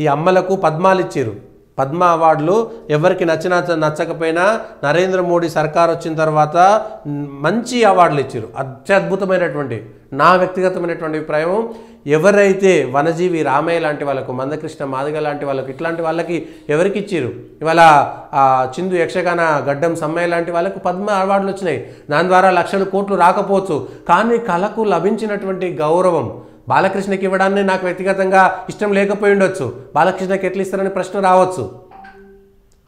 ఈ అమ్మలకు పద్మాలు ఇచ్చారు. పద్మ అవార్డులు ఎవరికి నచ్చినా నచ్చకపోయినా నరేంద్ర మోడీ సర్కార్ వచ్చిన తర్వాత మంచి అవార్డులు ఇచ్చారు. అత్యద్భుతమైనటువంటి నా వ్యక్తిగతమైనటువంటి అభిప్రాయం, ఎవరైతే వనజీవి రామయ్య లాంటి వాళ్ళకు, మందకృష్ణ మాదిగ లాంటి వాళ్ళకు, ఇట్లాంటి వాళ్ళకి ఎవరికి ఇచ్చారు? ఇవాళ చిందు యక్షగాన గడ్డం సమ్మయ్య లాంటి వాళ్ళకు పద్మ అవార్డులు వచ్చినాయి. దాని ద్వారా లక్షల కోట్లు రాకపోవచ్చు, కానీ కళకు లభించినటువంటి గౌరవం బాలకృష్ణకి ఇవ్వడాన్ని నాకు వ్యక్తిగతంగా ఇష్టం లేకపోయి ఉండొచ్చు. బాలకృష్ణకి ఎట్లా ఇస్తారని ప్రశ్న రావచ్చు.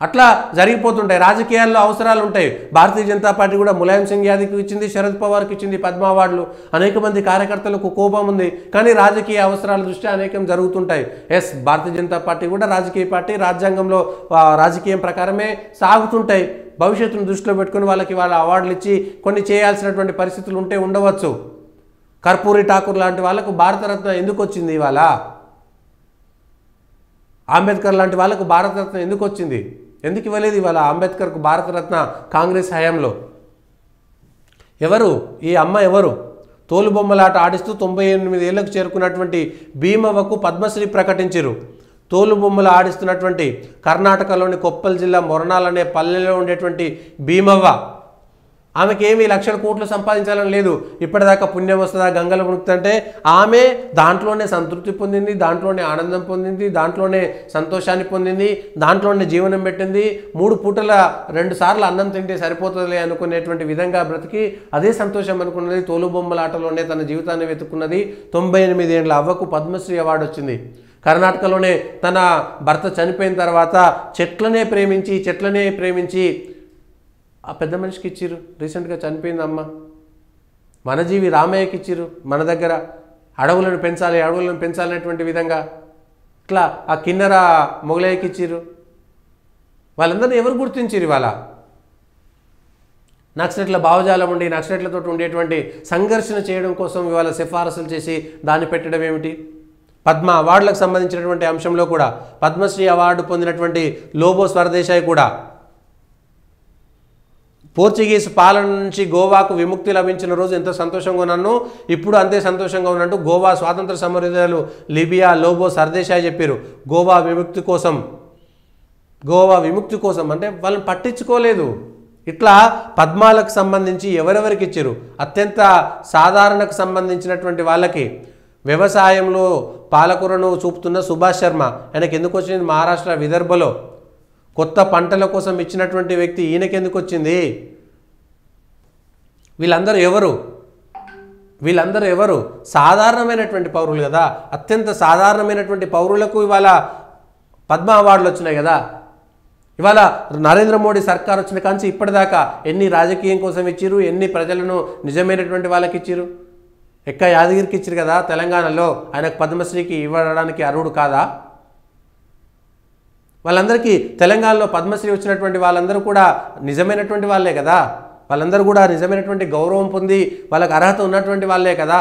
అట్లా జరిగిపోతుంటాయి. రాజకీయాల్లో అవసరాలు ఉంటాయి. భారతీయ జనతా పార్టీ కూడా ములాయం సింగ్ యాదవ్కి ఇచ్చింది, శరద్ పవార్కి ఇచ్చింది పద్మ అవార్డులు. అనేక మంది కార్యకర్తలకు కోపం ఉంది, కానీ రాజకీయ అవసరాల దృష్ట్యా అనేకం జరుగుతుంటాయి. ఎస్, భారతీయ జనతా పార్టీ కూడా రాజకీయ పార్టీ, రాజ్యాంగంలో రాజకీయం ప్రకారమే సాగుతుంటాయి. భవిష్యత్తును దృష్టిలో పెట్టుకుని వాళ్ళకి వాళ్ళ అవార్డులు ఇచ్చి కొన్ని చేయాల్సినటువంటి పరిస్థితులు ఉంటే ఉండవచ్చు. కర్పూరి ఠాకూర్ లాంటి వాళ్ళకు భారతరత్న ఎందుకు వచ్చింది? ఇవాళ అంబేద్కర్ లాంటి వాళ్ళకు భారతరత్న ఎందుకు వచ్చింది? ఎందుకు ఇవ్వలేదు ఇవాళ అంబేద్కర్కు భారతరత్న కాంగ్రెస్ హయాంలో? ఎవరు ఈ అమ్మ? ఎవరు? తోలుబొమ్మలాట ఆడిస్తూ 98 ఏళ్లకు చేరుకున్నటువంటి భీమవ్వకు పద్మశ్రీ ప్రకటించారు. తోలుబొమ్మలు ఆడిస్తున్నటువంటి కర్ణాటకలోని కొప్పల్ జిల్లా మొరనాల్ అనే పల్లెలో ఉండేటువంటి భీమవ్వ, ఆమెకి ఏమీ లక్షల కోట్లు సంపాదించాలని లేదు. ఇప్పటిదాకా పుణ్యం వస్తుందా, గంగలు మునుకుతుంటే ఆమె దాంట్లోనే సంతృప్తి పొందింది, దాంట్లోనే ఆనందం పొందింది, దాంట్లోనే సంతోషాన్ని పొందింది, దాంట్లోనే జీవనం పెట్టింది. 3 పూటల 2 సార్లు అన్నం తింటే సరిపోతుందిలే అనుకునేటువంటి విధంగా బ్రతికి అదే సంతోషం అనుకున్నది. తోలుబొమ్మల ఆటలోనే తన జీవితాన్ని వెతుక్కున్నది. 98 ఏళ్ల అవ్వకు పద్మశ్రీ అవార్డు వచ్చింది. కర్ణాటకలోనే తన భర్త చనిపోయిన తర్వాత చెట్లనే ప్రేమించి ఆ పెద్ద మనిషికి ఇచ్చిర్రు. రీసెంట్గా చనిపోయింది అమ్మ. వనజీవి రామయ్యకి ఇచ్చిర్రు. మన దగ్గర అడవులను పెంచాలనేటువంటి విధంగా ఇట్లా ఆ కిన్నెర మొగలయ్యకి ఇచ్చిర్రు. వాళ్ళందరినీ ఎవరు గుర్తించిరు? ఇవాళ నక్సలైట్ల భావజాలం ఉండి నక్సలైట్లతో ఉండేటువంటి సంఘర్షణ చేయడం కోసం ఇవాళ సిఫారసులు చేసి దాన్ని పెట్టడం ఏమిటి? పద్మ అవార్డులకు సంబంధించినటువంటి అంశంలో కూడా పద్మశ్రీ అవార్డు పొందినటువంటి లోబో స్వరదేశాయ్ కూడా పోర్చుగీస్ పాలన నుంచి గోవాకు విముక్తి లభించిన రోజు ఎంత సంతోషంగా ఉన్నానో ఇప్పుడు అంతే సంతోషంగా ఉన్నట్టు గోవా స్వాతంత్ర సమరయోధులు లిబియా లోబో సర్దేశాయ్ చెప్పారు. గోవా విముక్తి కోసం అంటే వాళ్ళని పట్టించుకోలేదు. ఇట్లా పద్మాలకు సంబంధించి ఎవరెవరికి ఇచ్చారు? అత్యంత సాధారణకు సంబంధించినటువంటి వాళ్ళకి వ్యవసాయంలో పాలకూరను చూపుతున్న సుభాష్ శర్మ, ఆయనకు ఎందుకు వచ్చింది? మహారాష్ట్ర విదర్భలో కొత్త పంటల కోసం ఇచ్చినటువంటి వ్యక్తి, ఈయనకెందుకు వచ్చింది? వీళ్ళందరూ ఎవరు? సాధారణమైనటువంటి పౌరులు కదా. అత్యంత సాధారణమైనటువంటి పౌరులకు ఇవాళ పద్మ అవార్డులు వచ్చినాయి కదా. ఇవాళ నరేంద్ర మోడీ సర్కార్ వచ్చిన కాంచి ఇప్పటిదాకా ఎన్ని రాజకీయం కోసం ఇచ్చిరు, ఎన్ని ప్రజలను నిజమైనటువంటి వాళ్ళకి ఇచ్చిరు? ఎక్క యాదగిరికి ఇచ్చిరు కదా తెలంగాణలో, ఆయనకు పద్మశ్రీకి ఇవ్వడానికి అర్హుడు కాదా? వాళ్ళందరికీ తెలంగాణలో పద్మశ్రీ వచ్చినటువంటి వాళ్ళందరూ కూడా నిజమైనటువంటి వాళ్ళే కదా. వాళ్ళందరూ కూడా నిజమైనటువంటి గౌరవం పొంది వాళ్ళకి అర్హత ఉన్నటువంటి వాళ్ళే కదా.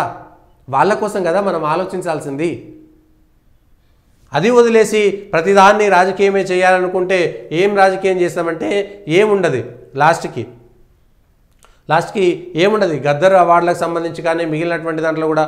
వాళ్ళ కోసం కదా మనం ఆలోచించాల్సింది. అది వదిలేసి ప్రతిదాన్ని రాజకీయమే చేయాలనుకుంటే ఏం రాజకీయం చేస్తామంటే ఏముండదు. లాస్ట్కి ఏముండదు. గద్దర్ అవార్డులకు సంబంధించి కానీ మిగిలినటువంటి దాంట్లో కూడా